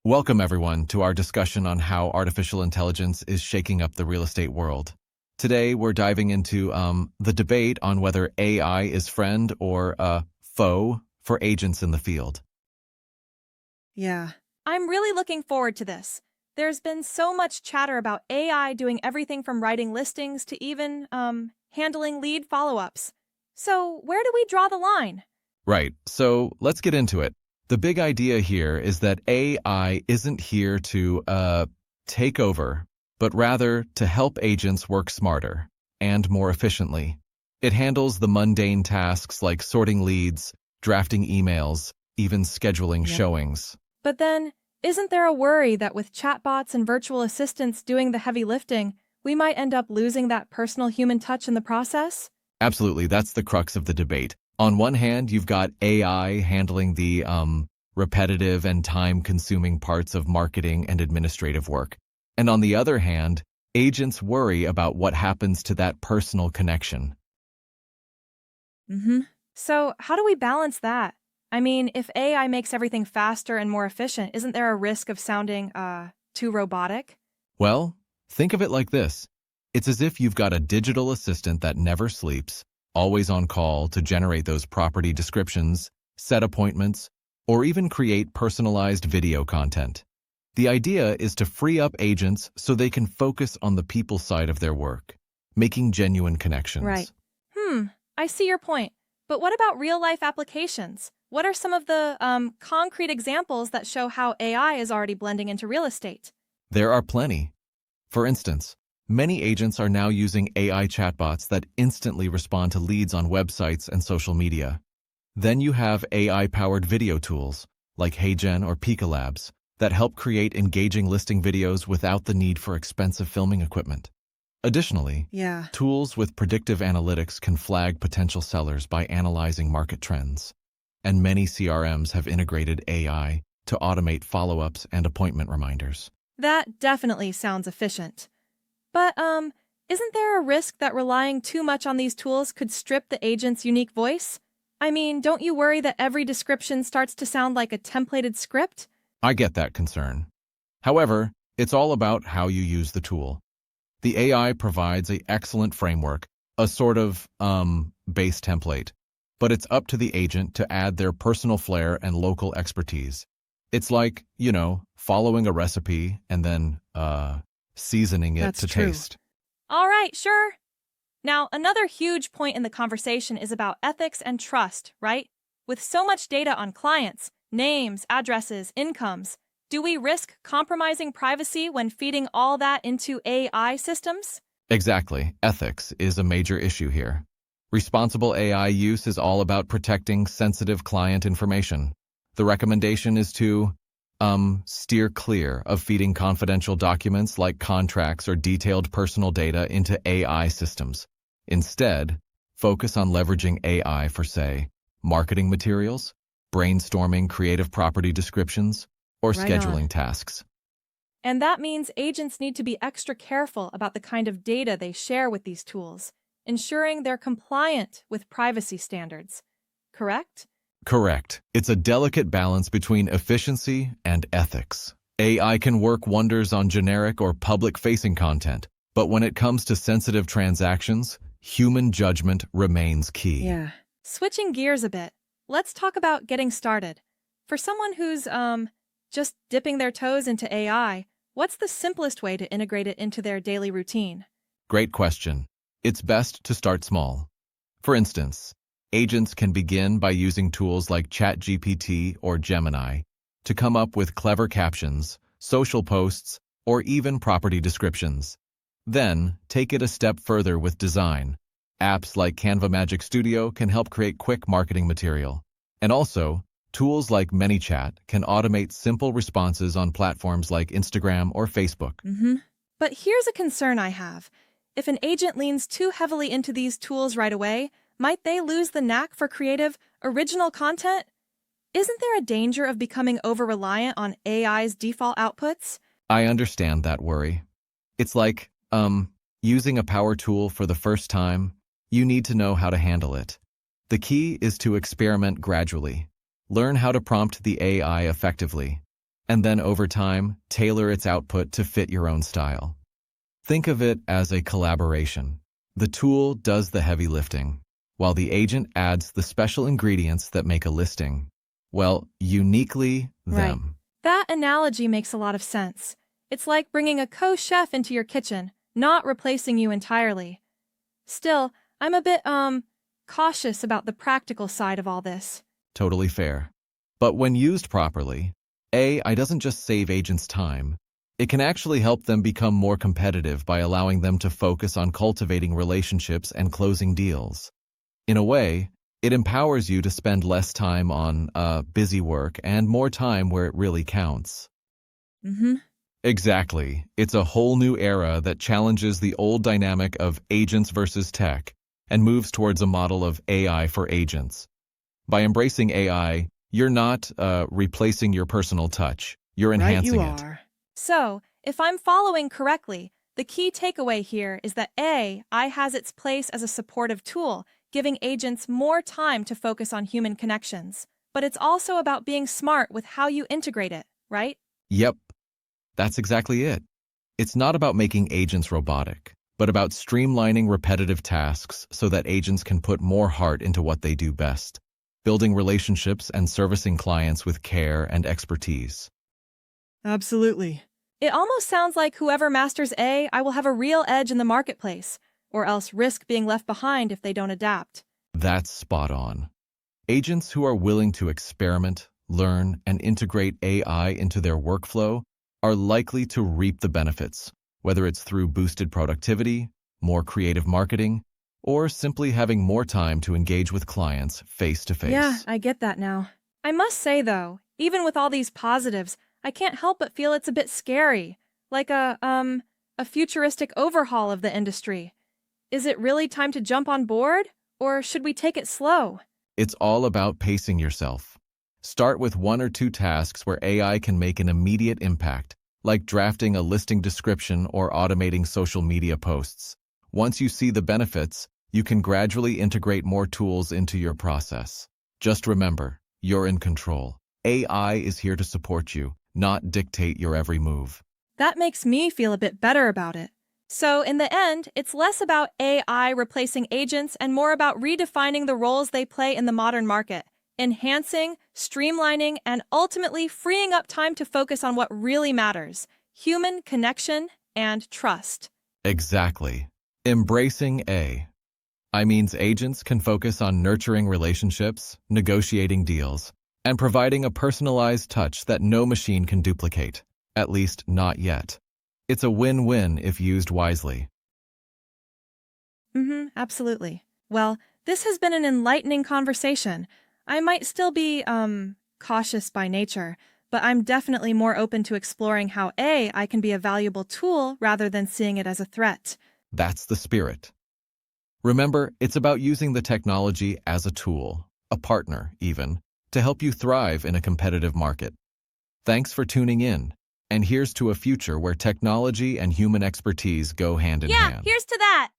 Welcome, everyone, to our discussion on how artificial intelligence is shaking up the real estate world. Today, we're diving into the debate on whether AI is friend or foe for agents in the field. Yeah. I'm really looking forward to this. There's been so much chatter about AI doing everything from writing listings to even, handling lead follow-ups. So, where do we draw the line? Right, so let's get into it. The big idea here is that AI isn't here to take over, but rather to help agents work smarter and more efficiently. It handles the mundane tasks like sorting leads, drafting emails, even scheduling Yep. showings. But then, isn't there a worry that with chatbots and virtual assistants doing the heavy lifting, we might end up losing that personal human touch in the process? Absolutely, that's the crux of the debate. On one hand, you've got AI handling the repetitive and time-consuming parts of marketing and administrative work. And on the other hand, agents worry about what happens to that personal connection. So, how do we balance that? I mean, if AI makes everything faster and more efficient, isn't there a risk of sounding, too robotic? Well, think of it like this. It's as if you've got a digital assistant that never sleeps, always on call to generate those property descriptions, set appointments, or even create personalized video content. The idea is to free up agents so they can focus on the people side of their work, making genuine connections. Right. I see your point. But what about real-life applications? What are some of the concrete examples that show how AI is already blending into real estate? There are plenty. For instance, many agents are now using AI chatbots that instantly respond to leads on websites and social media. Then you have AI-powered video tools like HeyGen or Pika Labs that help create engaging listing videos without the need for expensive filming equipment. Additionally, Yeah. tools with predictive analytics can flag potential sellers by analyzing market trends. And many CRMs have integrated AI to automate follow-ups and appointment reminders. That definitely sounds efficient. But, isn't there a risk that relying too much on these tools could strip the agent's unique voice? I mean, don't you worry that every description starts to sound like a templated script? I get that concern. However, it's all about how you use the tool. The AI provides an excellent framework, a sort of, base template, but it's up to the agent to add their personal flair and local expertise. It's like, following a recipe and then, seasoning it That's to true. taste. All right, sure. Now, another huge point in the conversation is about ethics and trust, right? With so much data on clients, names, addresses, incomes, do we risk compromising privacy when feeding all that into AI systems? Exactly. Ethics is a major issue here. Responsible AI use is all about protecting sensitive client information. The recommendation is to steer clear of feeding confidential documents like contracts or detailed personal data into AI systems. Instead, focus on leveraging AI for, say, marketing materials, brainstorming creative property descriptions, or Right scheduling on. tasks. And that means agents need to be extra careful about the kind of data they share with these tools, ensuring they're compliant with privacy standards. Correct? Correct. It's a delicate balance between efficiency and ethics. AI can work wonders on generic or public-facing content, but when it comes to sensitive transactions, human judgment remains key. Yeah. Switching gears a bit, let's talk about getting started. For someone who's, just dipping their toes into AI, what's the simplest way to integrate it into their daily routine? Great question. It's best to start small. For instance, agents can begin by using tools like ChatGPT or Gemini to come up with clever captions, social posts, or even property descriptions. Then, take it a step further with design. Apps like Canva Magic Studio can help create quick marketing material. And also, tools like ManyChat can automate simple responses on platforms like Instagram or Facebook. But here's a concern I have. If an agent leans too heavily into these tools right away, might they lose the knack for creative, original content? Isn't there a danger of becoming over-reliant on AI's default outputs? I understand that worry. It's like, using a power tool for the first time. You need to know how to handle it. The key is to experiment gradually. Learn how to prompt the AI effectively. and then over time, tailor its output to fit your own style. Think of it as a collaboration. The tool does the heavy lifting, while the agent adds the special ingredients that make a listing, well, uniquely them. That analogy makes a lot of sense. It's like bringing a co-chef into your kitchen, not replacing you entirely. Still, I'm a bit, cautious about the practical side of all this. Totally fair. But when used properly, AI doesn't just save agents time. It can actually help them become more competitive by allowing them to focus on cultivating relationships and closing deals. In a way, it empowers you to spend less time on busy work and more time where it really counts. Exactly. It's a whole new era that challenges the old dynamic of agents versus tech and moves towards a model of AI for agents. By embracing AI, you're not replacing your personal touch. You're enhancing Right, it. you are. So, if I'm following correctly, the key takeaway here is that AI has its place as a supportive tool, giving agents more time to focus on human connections. But it's also about being smart with how you integrate it, right? Yep, that's exactly it. It's not about making agents robotic, but about streamlining repetitive tasks so that agents can put more heart into what they do best, building relationships and servicing clients with care and expertise. Absolutely. It almost sounds like whoever masters AI will have a real edge in the marketplace, or else risk being left behind if they don't adapt. That's spot on. Agents who are willing to experiment, learn, and integrate AI into their workflow are likely to reap the benefits, whether it's through boosted productivity, more creative marketing, or simply having more time to engage with clients face to face. Yeah, I get that now. I must say, though, even with all these positives, I can't help but feel it's a bit scary, like a futuristic overhaul of the industry. Is it really time to jump on board, or should we take it slow? It's all about pacing yourself. Start with 1 or 2 tasks where AI can make an immediate impact, like drafting a listing description or automating social media posts. Once you see the benefits, you can gradually integrate more tools into your process. Just remember, you're in control. AI is here to support you, not dictate your every move. That makes me feel a bit better about it. So, in the end, it's less about AI replacing agents and more about redefining the roles they play in the modern market, enhancing, streamlining, and ultimately freeing up time to focus on what really matters: human connection and trust. Exactly. Embracing AI means agents can focus on nurturing relationships, negotiating deals, and providing a personalized touch that no machine can duplicate, at least not yet. It's a win-win if used wisely. Absolutely. Well, this has been an enlightening conversation. I might still be, cautious by nature, but I'm definitely more open to exploring how AI can be a valuable tool rather than seeing it as a threat. That's the spirit. Remember, it's about using the technology as a tool, a partner even, to help you thrive in a competitive market. Thanks for tuning in, and here's to a future where technology and human expertise go hand in hand. Here's to that!